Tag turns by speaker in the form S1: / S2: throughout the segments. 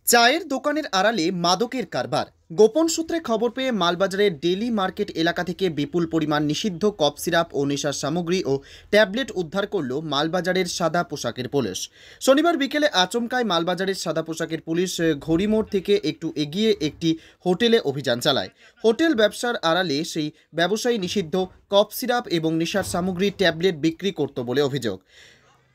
S1: চায়ের দোকানের আড়ালে মাদকের কারবার। গোপন সূত্রে খবর পেয়ে মালবাজারের ডেলি মার্কেট এলাকা থেকে বিপুল পরিমাণ নিষিদ্ধ কফ সিরাপ ও নেশার সামগ্রী ও ট্যাবলেট উদ্ধার করল মালবাজারের সাদা পোশাকের পুলিশ। শনিবার বিকেলে আচমকায় মালবাজারের সাদা পোশাকের পুলিশ ঘড়িমোড় থেকে একটু এগিয়ে একটি হোটেলে অভিযান চালায়। হোটেল ব্যবসার আড়ালে সেই ব্যবসায়ী নিষিদ্ধ কফ সিরাপ এবং নেশার সামগ্রী ট্যাবলেট বিক্রি করত বলে অভিযোগ।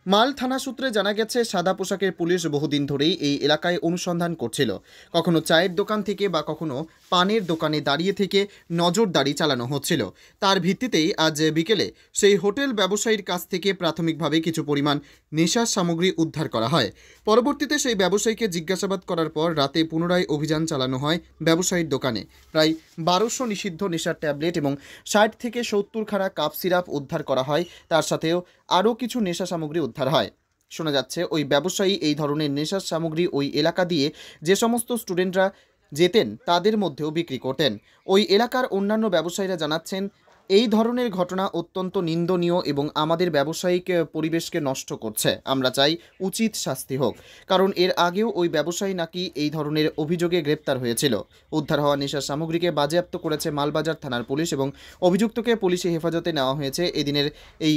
S1: মাল থানা সূত্রে জানা গেছে, সাদা পোশাকের পুলিশ বহুদিন ধরেই এই এলাকায় অনুসন্ধান করছিল। কখনো চায়ের দোকান থেকে বা কখনো পানের দোকানে দাঁড়িয়ে থেকে নজরদারি চালানো হচ্ছিল। তার ভিত্তিতেই আজ বিকেলে সেই হোটেল ব্যবসায়ীর কাছ থেকে প্রাথমিকভাবে কিছু পরিমাণ নেশার সামগ্রী উদ্ধার করা হয়। পরবর্তীতে সেই ব্যবসায়ীকে জিজ্ঞাসাবাদ করার পর রাতে পুনরায় অভিযান চালানো হয় ব্যবসায়ীর দোকানে। প্রায় 1200 নিষিদ্ধ নেশার ট্যাবলেট এবং 60 থেকে 70 খানা কাপ সিরাপ উদ্ধার করা হয়। তার সাথেও আরও কিছু নেশা সামগ্রী উদ্ধার হয়। শোনা যাচ্ছে, ওই ব্যবসায়ী এই ধরনের নেশার সামগ্রী ওই এলাকা দিয়ে যে সমস্ত স্টুডেন্টরা যেতেন তাদের মধ্যেও বিক্রি করতেন। ওই এলাকার অন্যান্য ব্যবসায়ীরা জানাচ্ছেন, এই ধরনের ঘটনা অত্যন্ত নিন্দনীয় এবং আমাদের ব্যবসায়িক পরিবেশকে নষ্ট করছে। আমরা চাই উচিত শাস্তি হোক, কারণ এর আগেও ওই ব্যবসায়ী নাকি এই ধরনের অভিযোগে গ্রেপ্তার হয়েছিল। উদ্ধার হওয়া নেশার সামগ্রীকে বাজেয়াপ্ত করেছে মালবাজার থানার পুলিশ এবং অভিযুক্তকে পুলিশি হেফাজতে নেওয়া হয়েছে। এদিনের এই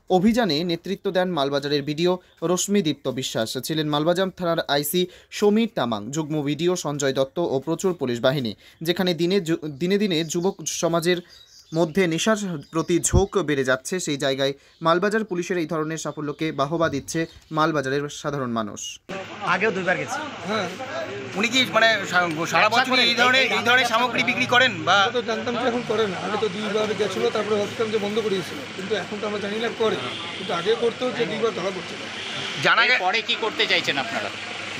S1: অভিযানে নেতৃত্ব দেন মালবাজারের বিডিও রশ্মিদীপ্ত বিশ্বাস, ছিলেন মালবাজার থানার আইসি সমীর তামাং, যুগ্ম বিডিও সঞ্জয় দত্ত ও প্রচুর পুলিশ বাহিনী। যেখানে দিনে দিনে যুবক সমাজের মধ্যে নেশার প্রতি ঝোঁক বেড়ে যাচ্ছে, সেই জায়গায় মালবাজার পুলিশের এই ধরনের সাফল্যকে বাহবা দিচ্ছে মালবাজারের সাধারণ মানুষ।
S2: আগেও দুইবার গেছি।
S3: হ্যাঁ,
S2: উনি কি মানে সারা বছর এই ধরনের সামগ্রী বিক্রি করেন? বা
S3: তো জানতাম যে এখন করে না। আগে তো দুইবার গেছিল, তারপরে ভাবতাম যে বন্ধ করিয়েছিল, কিন্তু এখন তো আমরা জানি না করে, কিন্তু আগে করতো যে দুইবার ধরা পড়ছিল।
S2: জানা গেছে
S4: পরে কি করতে চাইছেন আপনারা?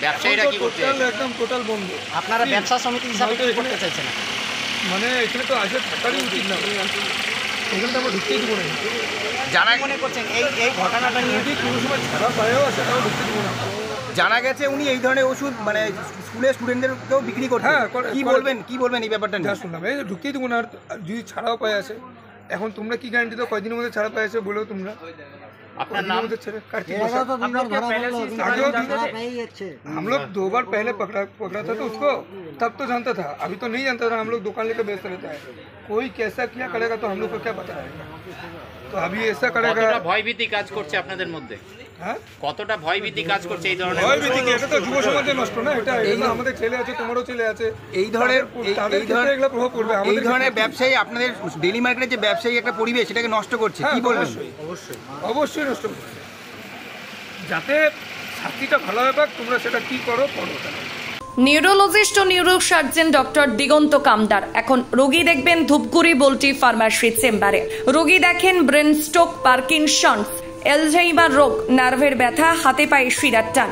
S4: ব্যবসায়ীরা কি করতে চাইছেন?
S3: একদম টোটাল বন্ধ।
S4: আপনারা ব্যবসা সমিতি হিসাবে কি করতে চাইছেন?
S3: মানে এখানে তো আসলে থাকারই উচিত না, এখানে তো আমরা ঢুকতেই দেবো না।
S2: জানা
S4: মনে করছেন এই ঘটনাটা নিয়ে
S3: যদি কোনো সময় ছাড়া পায়ও সেটাও ঢুকতে দেবো না।
S2: জানা গেছে উনি এই ধরনের ওষুধ মানে স্কুলের স্টুডেন্টদেরকেও বিক্রি করতেন।
S3: হ্যাঁ,
S2: কি বলবেন এই ব্যাপারটা নিয়ে?
S3: যা শুনলাম, এই ঢুকতেই দেবো না। আর যদি ছাড়াও পায় আছে, এখন তোমরা কি গ্যারান্টি দাও কয়দিনের মধ্যে ছাড়া পায় আছে বলেও তোমরা?
S4: আপনার নাম?
S3: हम लोग 2 बार पहले पकड़ा था तो उसको तब तो जानता था, अभी तो नहीं जानता था। हम लोग दुकान लेकर बेचते रहता है, कोई कैसा क्या करेगा तो हम लोग को क्या पता है। तो अभी ऐसा करेगा।
S4: কতটা ভয়ভীতি কাজ করছে আপনাদের মধ্যে?
S3: হ্যাঁ,
S4: কতটা ভয়ভীতি কাজ করছে এই ধরনের?
S3: ভয়ভীতি কি? এটা তো যুব সমাজের নষ্ট না। এটা আমাদের ছেলে আছে, তোমারও ছেলে আছে,
S2: এই ধরনের
S3: এগুলো প্রভাব পড়বে।
S2: এই ধরনের ব্যবসায়ী আপনাদের ডেলি মার্কেটের যে ব্যবসায়ী একটা পরিবেশ সেটাকে নষ্ট করছে, কি বলবেন?
S3: অবশ্যই নষ্ট করবে। যাতে শাস্তিটা ভালো হবে, তোমরা সেটা কি করো।
S5: নিউরোলজিস্ট ও নিউরো সার্জন ডক্টর দিগন্ত কামদার এখন রোগী দেখবেন ধূপগুড়ি বল্টি ফার্মাসি চেম্বারে। রোগী দেখেন ব্রেন স্ট্রোক, পার্কিনসন্স, অ্যালঝাইমার রোগ, নার্ভের ব্যথা, হাতে পায়ে শিরার টান,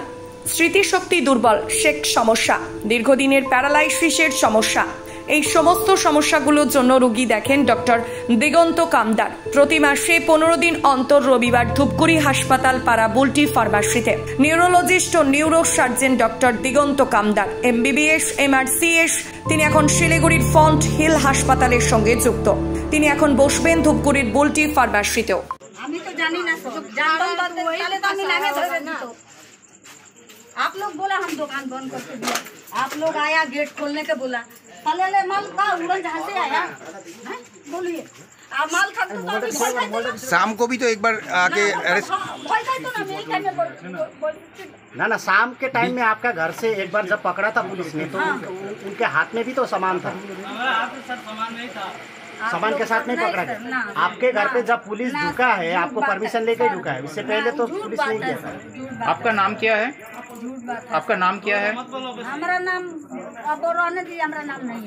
S5: স্মৃতিশক্তি দুর্বল, শেক সমস্যা, দীর্ঘদিনের প্যারালাইসিসের সমস্যা। এই সমস্ত সমস্যাগুলোর জন্য রোগী দেখেন ডক্টর দিগন্ত কামদার। প্রতি মাসে 15 দিন অন্তর রবিবার ধূপগুড়ি হাসপাতাল পাড়া বুলটি ফার্মাসিতে। নিউরোলজিস্ট ও নিউরো সার্জন ডক্টর দিগন্ত কামদার, MBBS, MRCS। তিনি এখন শিলিগুড়ির ফন্ট হিল হাসপাতালের সঙ্গে যুক্ত। তিনি এখন বসবেন ধূপগুড়ির বুলটি ফার্মাসিতেও।
S6: আমি তো জানি না, জানতাম তো তাহলে তো আমি নামে ধরে না। आप लोग बोला हम दुकान बंद करके दिया, आप लोग आया गेट खोलने के बोला, फले माल का उड़न जहाँ से आया है? बोलिए आप माल खा तो अभी
S2: शाम को भी तो एक बार आके अरेस्ट
S6: तो ना मेरे टाइम में
S4: ना शाम के टाइम में आपका घर से एक बार जब पकड़ा था पुलिस ने तो उनके हाथ में भी तो सामान था। सामान के साथ नहीं पकड़ा गया। आपके घर पे जब पुलिस रुका है, आपको परमिशन लेकर रुका है, इससे पहले तो पुलिस नहीं गया था। आपका नाम क्या है? आपका नाम क्या है?
S6: हमारा नाम अब रहने दी, हमारा नाम नहीं है।